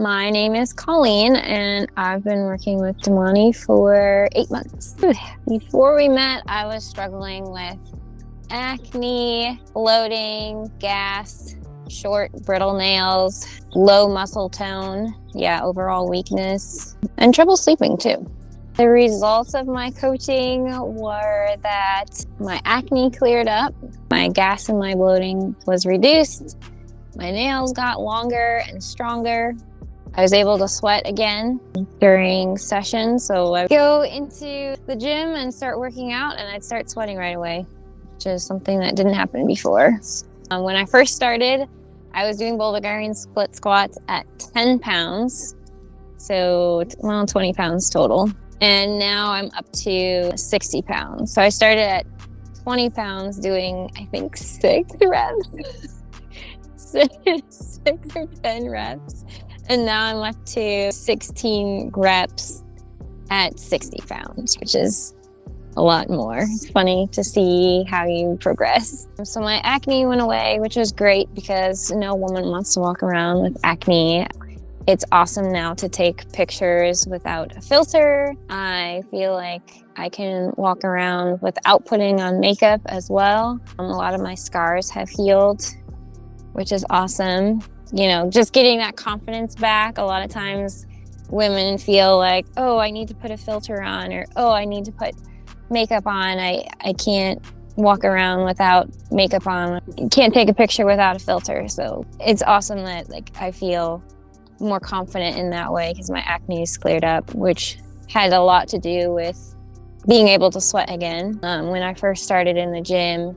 My name is Colleen, and I've been working with Damani for 8 months. Before we met, I was struggling with acne, bloating, gas, short, brittle nails, low muscle tone, overall weakness, and trouble sleeping too. The results of my coaching were that my acne cleared up, my gas and my bloating was reduced, my nails got longer and stronger. I was able to sweat again during sessions, so I'd go into the gym and start working out and I'd start sweating right away, which is something that didn't happen before. When I first started, I was doing Bulgarian split squats at 10 pounds, so 20 pounds total. And now I'm up to 60 pounds. So I started at 20 pounds doing, I think, 6 reps, 6 or 10 reps. And now I'm up to 16 reps at 60 pounds, which is a lot more. It's funny to see how you progress. So my acne went away, which was great because no woman wants to walk around with acne. It's awesome now to take pictures without a filter. I feel like I can walk around without putting on makeup as well. A lot of my scars have healed, which is awesome. Just getting that confidence back. A lot of times women feel like, oh, I need to put a filter on, or, oh, I need to put makeup on. I can't walk around without makeup on. Can't take a picture without a filter. So it's awesome that I feel more confident in that way because my acne is cleared up, which had a lot to do with being able to sweat again. When I first started in the gym,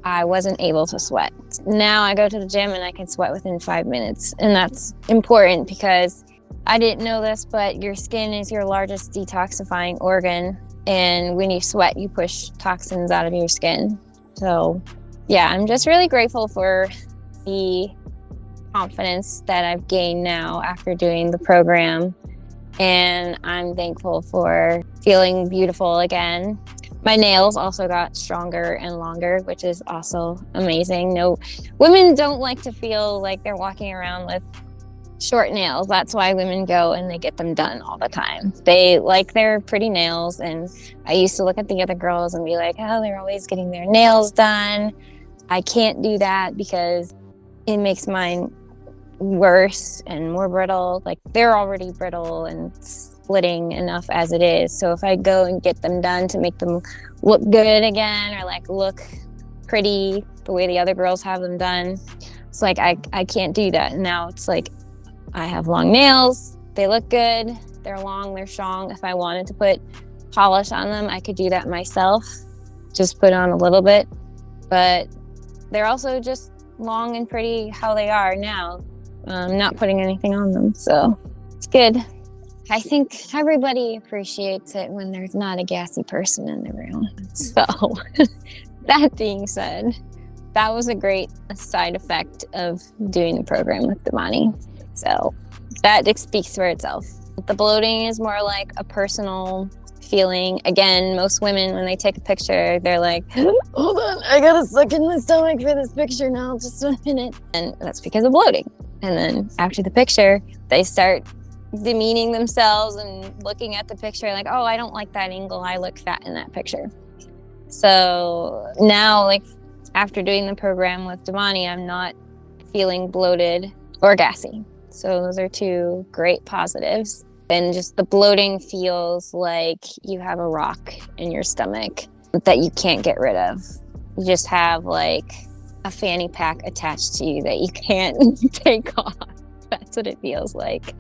I wasn't able to sweat. Now I go to the gym and I can sweat within 5 minutes. And that's important because I didn't know this, but your skin is your largest detoxifying organ. And when you sweat, you push toxins out of your skin. So I'm just really grateful for the confidence that I've gained now after doing the program. And I'm thankful for feeling beautiful again. My nails also got stronger and longer, which is also amazing. No, women don't like to feel like they're walking around with short nails. That's why women go and they get them done all the time. They like their pretty nails. And I used to look at the other girls and be like, oh, they're always getting their nails done. I can't do that because it makes mine worse and more brittle. Like they're already brittle and splitting enough as it is. So if I go and get them done to make them look good again or look pretty the way the other girls have them done, it's like I can't do that. And now it's like I have long nails, they look good, they're long, they're strong. If I wanted to put polish on them, I could do that myself, just put on a little bit, but they're also just long and pretty how they are now. Not putting anything on them, so it's good. I think everybody appreciates it when there's not a gassy person in the room. So that being said, that was a great side effect of doing the program with Damani. So that speaks for itself. The bloating is more like a personal feeling. Again, most women, when they take a picture, they're like, hold on, I gotta suck in my stomach for this picture now, just a minute. And that's because of bloating. And then after the picture, they start demeaning themselves and looking at the picture like, oh, I don't like that angle. I look fat in that picture. So now, after doing the program with Damani, I'm not feeling bloated or gassy. So those are two great positives. And just the bloating feels like you have a rock in your stomach that you can't get rid of. You just have a fanny pack attached to you that you can't take off. That's what it feels like.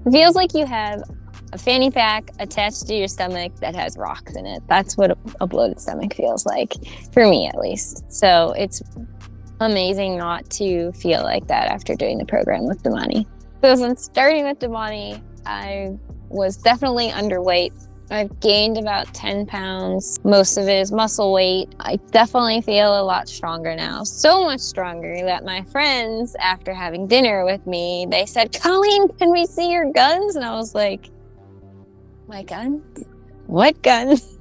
It feels like you have a fanny pack attached to your stomach that has rocks in it. That's what a bloated stomach feels like, for me at least. So it's amazing not to feel like that after doing the program with Damani. So since starting with Damani, I was definitely underweight. I've gained about 10 pounds. Most of it is muscle weight. I definitely feel a lot stronger now. So much stronger that my friends, after having dinner with me, they said, Colleen, can we see your guns? And I was like, my guns? What guns?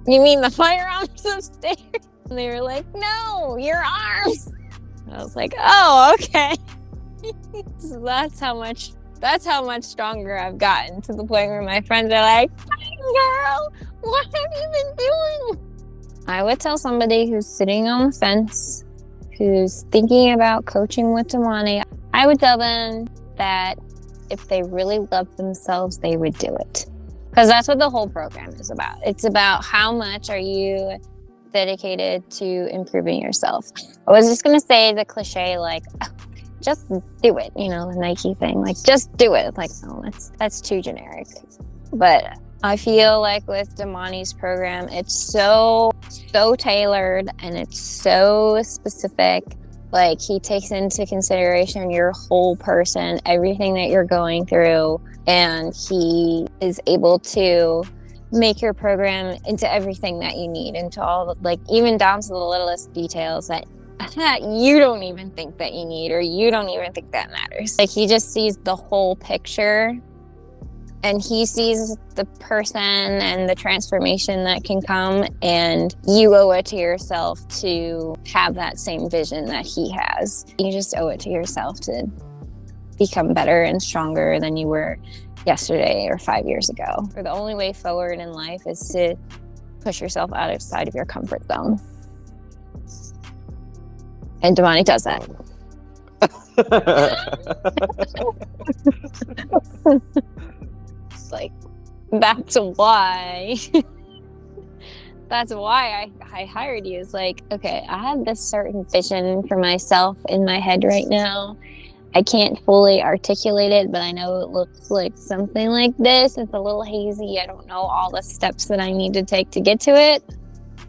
You mean the firearms upstairs? And they were like, no, your arms. And I was like, oh, okay. That's how much stronger I've gotten, to the point where my friends are like, girl, what have you been doing? I would tell somebody who's sitting on the fence, who's thinking about coaching with Damani, I would tell them that if they really loved themselves, they would do it. Because that's what the whole program is about. It's about how much are you dedicated to improving yourself. I was just going to say the cliche, like, just do it, the Nike thing, like, just do it. Like, no, that's too generic. But I feel like with Damani's program, it's so tailored and it's so specific. Like, he takes into consideration your whole person, everything that you're going through, and he is able to make your program into everything that you need, into all, like, even down to the littlest details that you don't even think that you need, or you don't even think that matters. Like, he just sees the whole picture, and he sees the person and the transformation that can come, and you owe it to yourself to have that same vision that he has. You just owe it to yourself to become better and stronger than you were yesterday or 5 years ago. Or the only way forward in life is to push yourself outside of your comfort zone. And Damani does that. It's like, that's why I hired you. It's like, okay, I have this certain vision for myself in my head right now. I can't fully articulate it, but I know it looks like something like this. It's a little hazy. I don't know all the steps that I need to take to get to it.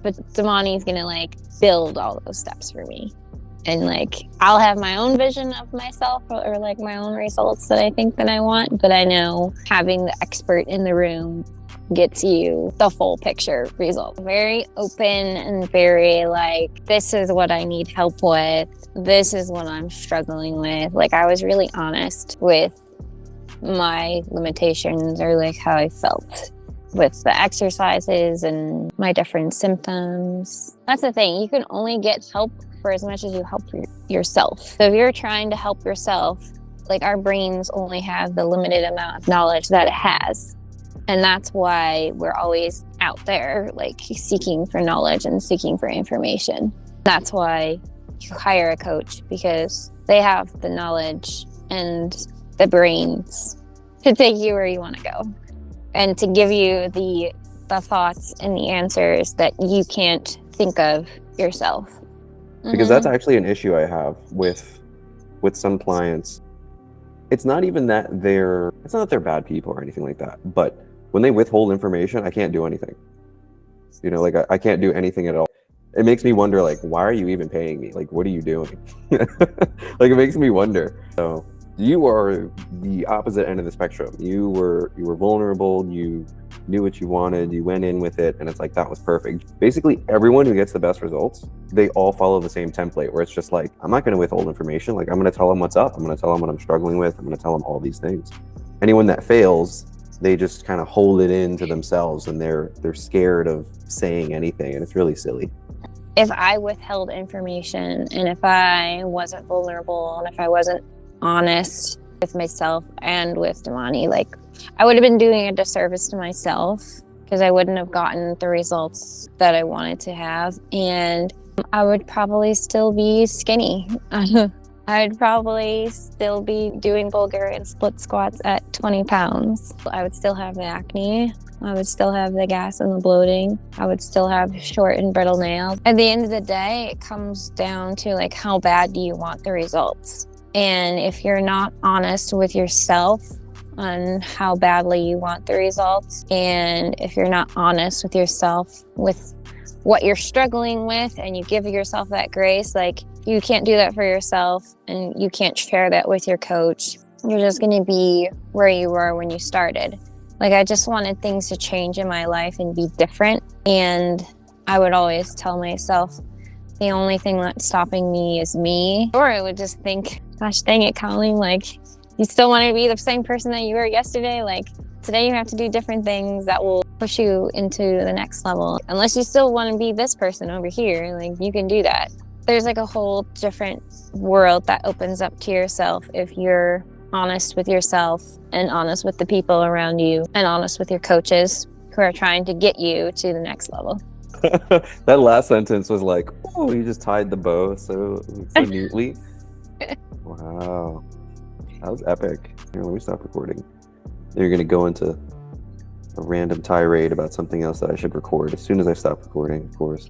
But Damani's gonna, like, build all those steps for me. And, like, I'll have my own vision of myself, or like my own results that I think that I want. But I know having the expert in the room gets you the full picture result. Very open and very like, this is what I need help with. This is what I'm struggling with. Like, I was really honest with my limitations, or like how I felt with the exercises and my different symptoms. That's the thing. You can only get help for as much as you help yourself. So if you're trying to help yourself, like, our brains only have the limited amount of knowledge that it has. And that's why we're always out there, like, seeking for knowledge and seeking for information. That's why you hire a coach, because they have the knowledge and the brains to take you where you want to go, and to give you the thoughts and the answers that you can't think of yourself. Because that's actually an issue I have with some clients. It's not even that they're bad people or anything like that, but when they withhold information, I can't do anything. Like, I can't do anything at all. It makes me wonder, like, why are you even paying me? Like, what are you doing? Like, it makes me wonder. So you are the opposite end of the spectrum. You were vulnerable. You knew what you wanted. You went in with it, and it's like, that was perfect. Basically, everyone who gets the best results, they all follow the same template, where it's just like, I'm not going to withhold information. Like, I'm going to tell them what's up. I'm going to tell them what I'm struggling with. I'm going to tell them all these things. Anyone that fails, they just kind of hold it in to themselves, and they're scared of saying anything, and it's really silly. If I withheld information, and if I wasn't vulnerable, and if I wasn't honest with myself and with Damani, like, I would have been doing a disservice to myself, because I wouldn't have gotten the results that I wanted to have, and I would probably still be skinny. I'd probably still be doing Bulgarian split squats at 20 pounds. I would still have the acne. I would still have the gas and the bloating. I would still have short and brittle nails. At the end of the day, it comes down to, like, how bad do you want the results? And if you're not honest with yourself on how badly you want the results, and if you're not honest with yourself with what you're struggling with, and you give yourself that grace, like, you can't do that for yourself, and you can't share that with your coach, you're just going to be where you were when you started. Like, I just wanted things to change in my life and be different. And I would always tell myself, the only thing that's stopping me is me. Or I would just think, gosh dang it, Colleen, like, you still want to be the same person that you were yesterday? Like, today you have to do different things that will push you into the next level. Unless you still want to be this person over here, like, you can do that. there's like a whole different world that opens up to yourself if you're honest with yourself and honest with the people around you and honest with your coaches who are trying to get you to the next level. That last sentence was like, oh, you just tied the bow so neatly. Wow. That was epic. Here, let me stop recording. You're going to go into a random tirade about something else that I should record as soon as I stop recording, of course.